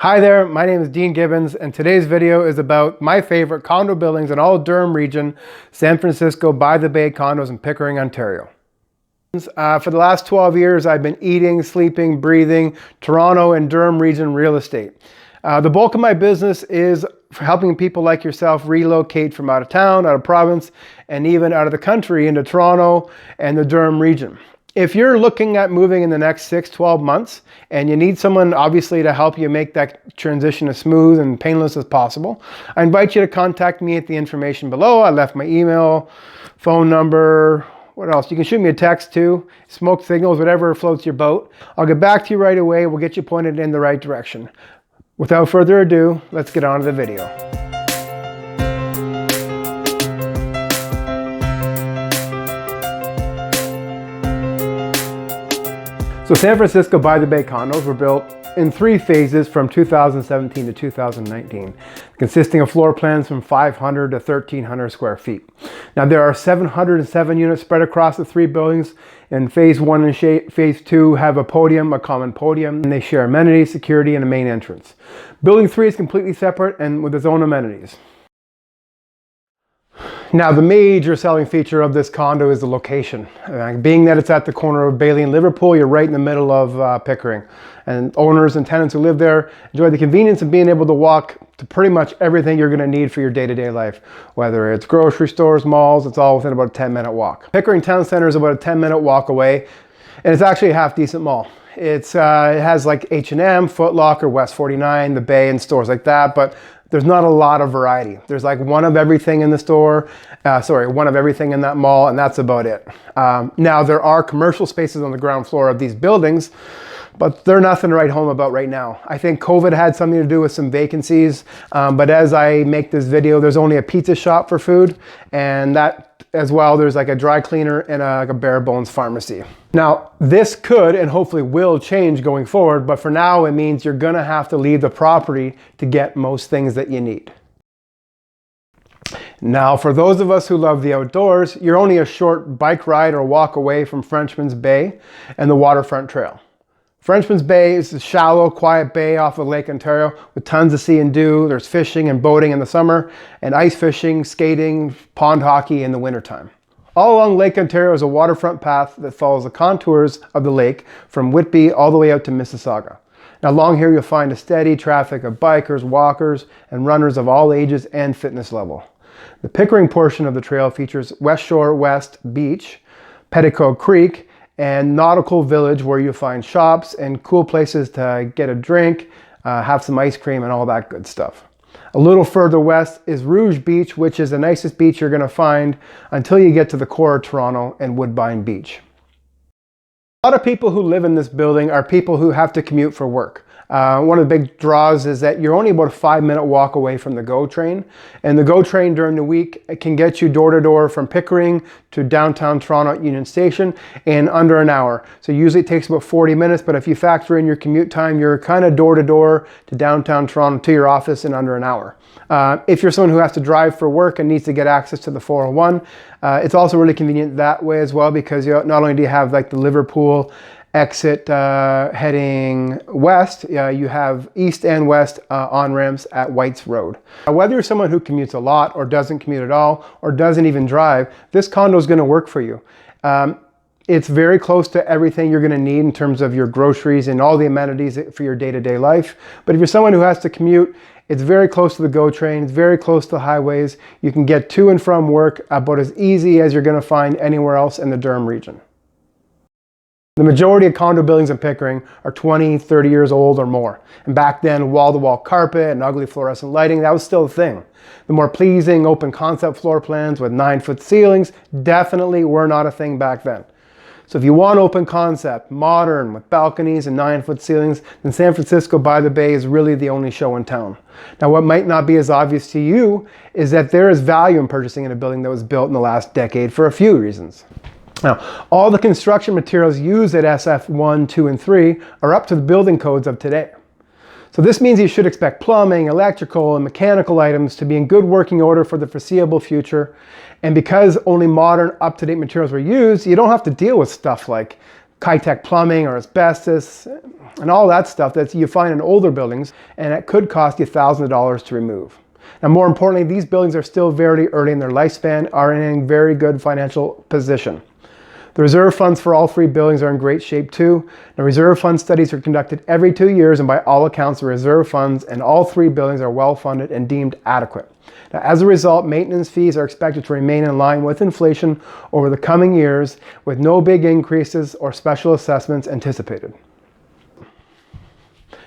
Hi there, my name is Dean Gibbons, and today's video is about my favorite condo buildings in all Durham Region, San Francisco by the Bay condos in Pickering, Ontario. For the last 12 years, I've been eating, sleeping, breathing Toronto and Durham Region real estate. The bulk of my business is helping people like yourself relocate from out of town, out of province, and even out of the country into Toronto and the Durham Region. If you're looking at moving in the next 6-12 months and you need someone obviously to help you make that transition as smooth and painless as possible, I invite you to contact me at the information below. I left my email, phone number, what else? You can shoot me a text too, smoke signals, whatever floats your boat. I'll get back to you right away. We'll get you pointed in the right direction. Without further ado, let's get on to the video. So San Francisco by the Bay condos were built in 3 phases from 2017 to 2019, consisting of floor plans from 500 to 1,300 square feet. Now there are 707 units spread across the 3 buildings, and phase 1 and phase 2 have a podium, a common podium, and they share amenities, security, and a main entrance. Building 3 is completely separate and with its own amenities. Now, the major selling feature of this condo is the location. Being that it's at the corner of Bailey and Liverpool, you're right in the middle of Pickering. And owners and tenants who live there enjoy the convenience of being able to walk to pretty much everything you're going to need for your day-to-day life. Whether it's grocery stores, malls, it's all within about a 10-minute walk. Pickering Town Center is about a 10-minute walk away, and it's actually a half-decent mall. It has like H&M, Foot Locker, West 49, the Bay, and stores like that, but there's not a lot of variety. There's like one of everything in the store, one of everything in that mall, and that's about it. Now there are commercial spaces on the ground floor of these buildings, but they're nothing to write home about right now. I think COVID had something to do with some vacancies, but as I make this video, there's only a pizza shop for food, and that as well, there's like a dry cleaner and a bare bones pharmacy. Now, this could and hopefully will change going forward, but for now, it means you're gonna have to leave the property to get most things that you need. Now, for those of us who love the outdoors, you're only a short bike ride or walk away from Frenchman's Bay and the Waterfront Trail. Frenchman's Bay is a shallow, quiet bay off of Lake Ontario with tons of sea and do. There's fishing and boating in the summer, and ice fishing, skating, pond hockey in the wintertime. All along Lake Ontario is a waterfront path that follows the contours of the lake from Whitby all the way out to Mississauga. Now along here you'll find a steady traffic of bikers, walkers, and runners of all ages and fitness level. The Pickering portion of the trail features West Shore West Beach, Petticoat Creek, and Nautical Village, where you'll find shops and cool places to get a drink, have some ice cream and all that good stuff. A little further west is Rouge Beach, which is the nicest beach you're going to find until you get to the core of Toronto and Woodbine Beach. A lot of people who live in this building are people who have to commute for work. One of the big draws is that you're only about a 5-minute walk away from the GO train. And the GO train during the week can get you door to door from Pickering to downtown Toronto at Union Station in under an hour. So usually it takes about 40 minutes, but if you factor in your commute time, you're kind of door to door to downtown Toronto to your office in under an hour. If you're someone who has to drive for work and needs to get access to the 401, it's also really convenient that way as well, because not only do you have like the Liverpool exit heading west, you have east and west on-ramps at White's Road. Now, whether you're someone who commutes a lot or doesn't commute at all or doesn't even drive, this condo is going to work for you. It's very close to everything you're going to need in terms of your groceries and all the amenities for your day-to-day life. But if you're someone who has to commute, it's very close to the GO train, it's very close to the highways. You can get to and from work about as easy as you're going to find anywhere else in the Durham region. The majority of condo buildings in Pickering are 20, 30 years old or more. And back then, wall-to-wall carpet and ugly fluorescent lighting, that was still a thing. The more pleasing open concept floor plans with 9-foot ceilings definitely were not a thing back then. So if you want open concept, modern, with balconies and 9-foot ceilings, then San Francisco by the Bay is really the only show in town. Now, what might not be as obvious to you is that there is value in purchasing in a building that was built in the last decade for a few reasons. Now, all the construction materials used at SF 1, 2, and 3 are up to the building codes of today. So this means you should expect plumbing, electrical, and mechanical items to be in good working order for the foreseeable future. And because only modern, up-to-date materials were used, you don't have to deal with stuff like high-tech plumbing or asbestos, and all that stuff that you find in older buildings, and it could cost you thousands of dollars to remove. Now, more importantly, these buildings are still very early in their lifespan, are in a very good financial position. The reserve funds for all 3 buildings are in great shape too. Now, reserve fund studies are conducted every 2 years, and by all accounts, the reserve funds in all 3 buildings are well funded and deemed adequate. Now, as a result, maintenance fees are expected to remain in line with inflation over the coming years, with no big increases or special assessments anticipated.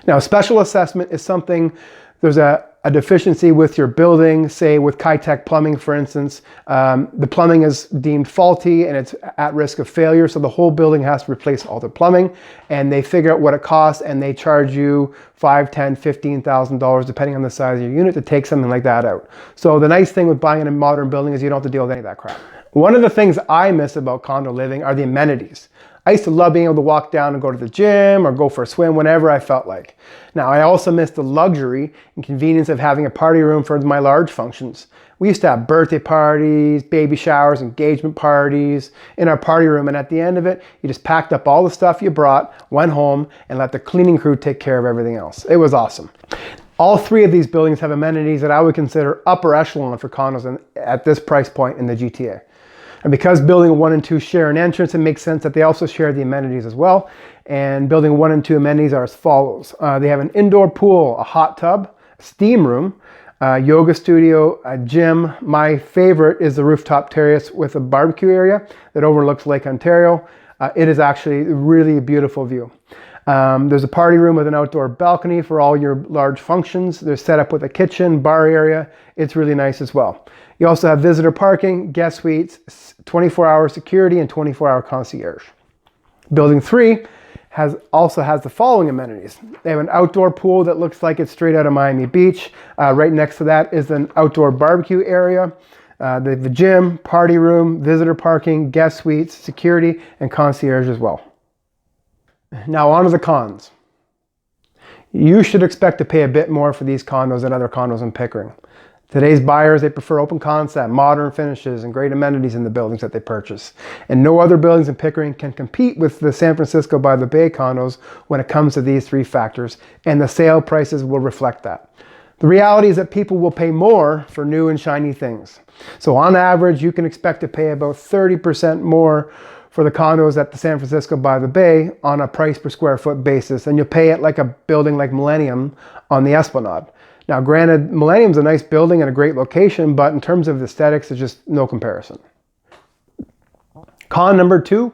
Now, special assessment is something, there's a deficiency with your building, say with high-tech plumbing, for instance. The plumbing is deemed faulty and it's at risk of failure, so the whole building has to replace all the plumbing, and they figure out what it costs and they charge you $5,000, $10,000, $15,000 depending on the size of your unit to take something like that out. So the nice thing with buying a modern building is you don't have to deal with any of that crap. One of the things I miss about condo living are the amenities. I used to love being able to walk down and go to the gym or go for a swim whenever I felt like. Now, I also miss the luxury and convenience of having a party room for my large functions. We used to have birthday parties, baby showers, engagement parties in our party room, and at the end of it, you just packed up all the stuff you brought, went home, and let the cleaning crew take care of everything else. It was awesome. All 3 of these buildings have amenities that I would consider upper echelon for condos at this price point in the GTA. And because building 1 and 2 share an entrance, it makes sense that they also share the amenities as well. And building 1 and 2 amenities are as follows. They have an indoor pool, a hot tub, a steam room, a yoga studio, a gym. My favorite is the rooftop terrace with a barbecue area that overlooks Lake Ontario. It is actually really a beautiful view. There's a party room with an outdoor balcony for all your large functions. They're set up with a kitchen, bar area. It's really nice as well. You also have visitor parking, guest suites, 24-hour security, and 24-hour concierge. Building 3 also has the following amenities. They have an outdoor pool that looks like it's straight out of Miami Beach. Right next to that is an outdoor barbecue area. They have a gym, party room, visitor parking, guest suites, security, and concierge as well. Now on to the cons. You should expect to pay a bit more for these condos than other condos in Pickering. Today's buyers, they prefer open concept, modern finishes, and great amenities in the buildings that they purchase. And no other buildings in Pickering can compete with the San Francisco by the Bay condos when it comes to these 3 factors, and the sale prices will reflect that. The reality is that people will pay more for new and shiny things. So on average, you can expect to pay about 30% more for the condos at the San Francisco by the Bay on a price per square foot basis, and you'll pay it like a building like Millennium on the Esplanade. Now, granted, Millennium's a nice building and a great location, but in terms of aesthetics, there's just no comparison. Con number 2,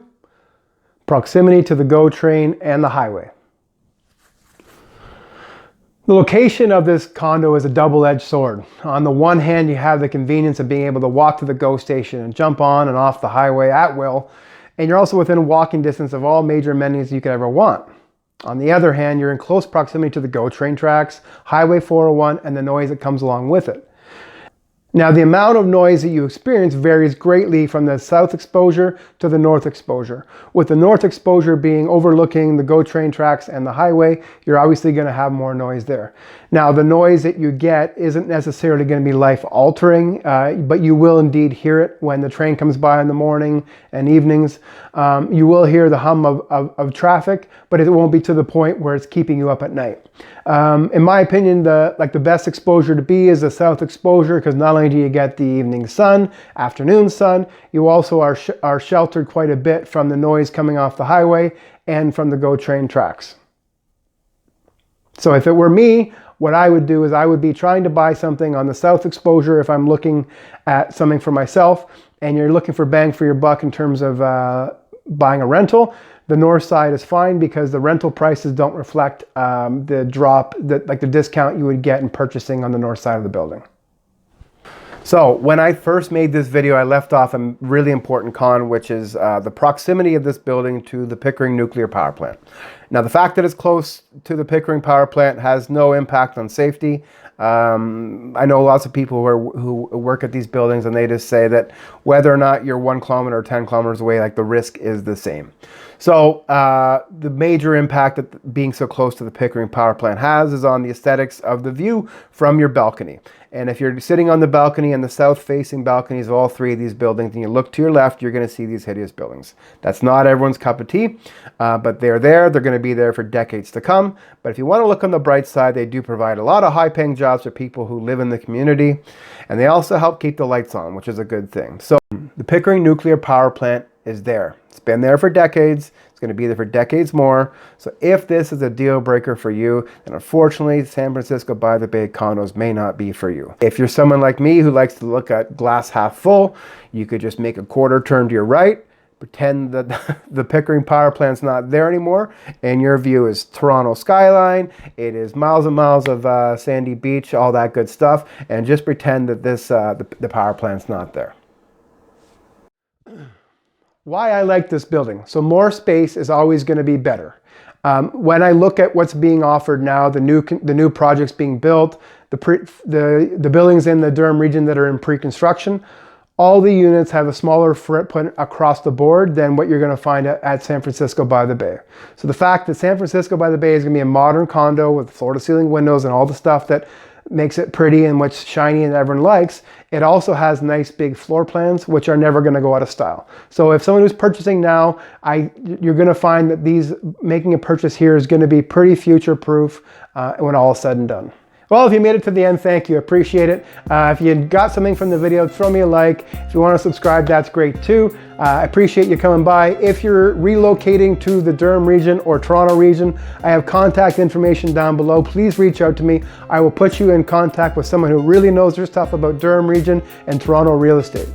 proximity to the GO train and the highway. The location of this condo is a double-edged sword. On the one hand, you have the convenience of being able to walk to the GO station and jump on and off the highway at will, and you're also within walking distance of all major amenities you could ever want. On the other hand, you're in close proximity to the GO train tracks, Highway 401, and the noise that comes along with it. Now, the amount of noise that you experience varies greatly from the south exposure to the north exposure. With the north exposure being overlooking the GO train tracks and the highway, you're obviously going to have more noise there. Now, the noise that you get isn't necessarily going to be life-altering, but you will indeed hear it when the train comes by in the morning and evenings. You will hear the hum of traffic, but it won't be to the point where it's keeping you up at night. In my opinion, the best exposure to be is the south exposure, because not only do you get the evening sun, afternoon sun, you also are sheltered quite a bit from the noise coming off the highway and from the GO train tracks. So if it were me, what I would do is I would be trying to buy something on the south exposure if I'm looking at something for myself, and you're looking for bang for your buck in terms of buying a rental. The north side is fine because the rental prices don't reflect the drop, like the discount you would get in purchasing on the north side of the building. So when I first made this video, I left off a really important con, which is the proximity of this building to the Pickering nuclear power plant. Now, the fact that it's close to the Pickering power plant has no impact on safety. I know lots of people who work at these buildings, and they just say that whether or not you're 1 kilometer or 10 kilometers away, like the risk is the same. So the major impact that being so close to the Pickering power plant has is on the aesthetics of the view from your balcony. And if you're sitting on the balcony and the south-facing balconies of all 3 of these buildings, and you look to your left, you're going to see these hideous buildings. That's not everyone's cup of tea, but they're there. They're going to be there for decades to come. But if you want to look on the bright side, they do provide a lot of high-paying jobs for people who live in the community, and they also help keep the lights on, which is a good thing. So the Pickering nuclear power plant is there. It's been there for decades. It's going to be there for decades more. So if this is a deal breaker for you, then unfortunately, San Francisco by the Bay condos may not be for you. If you're someone like me who likes to look at glass half full, you could just make a quarter turn to your right, pretend that the Pickering power plant's not there anymore, and your view is Toronto skyline. It is miles and miles of sandy beach, all that good stuff, and just pretend that this the power plant's not there. Why I like this building. So more space is always going to be better. When I look at what's being offered now, the new projects being built, the buildings in the Durham region that are in pre-construction, all the units have a smaller footprint across the board than what you're going to find at San Francisco by the Bay. So the fact that San Francisco by the Bay is going to be a modern condo with floor-to-ceiling windows and all the stuff that makes it pretty and what's shiny and everyone likes, it also has nice big floor plans, which are never going to go out of style. So if someone who's purchasing now, you're going to find that making a purchase here is going to be pretty future-proof when all is said and done. Well, if you made it to the end, thank you. Appreciate it. If you got something from the video, throw me a like. If you want to subscribe, that's great too. I appreciate you coming by. If you're relocating to the Durham region or Toronto region, I have contact information down below. Please reach out to me. I will put you in contact with someone who really knows their stuff about Durham region and Toronto real estate.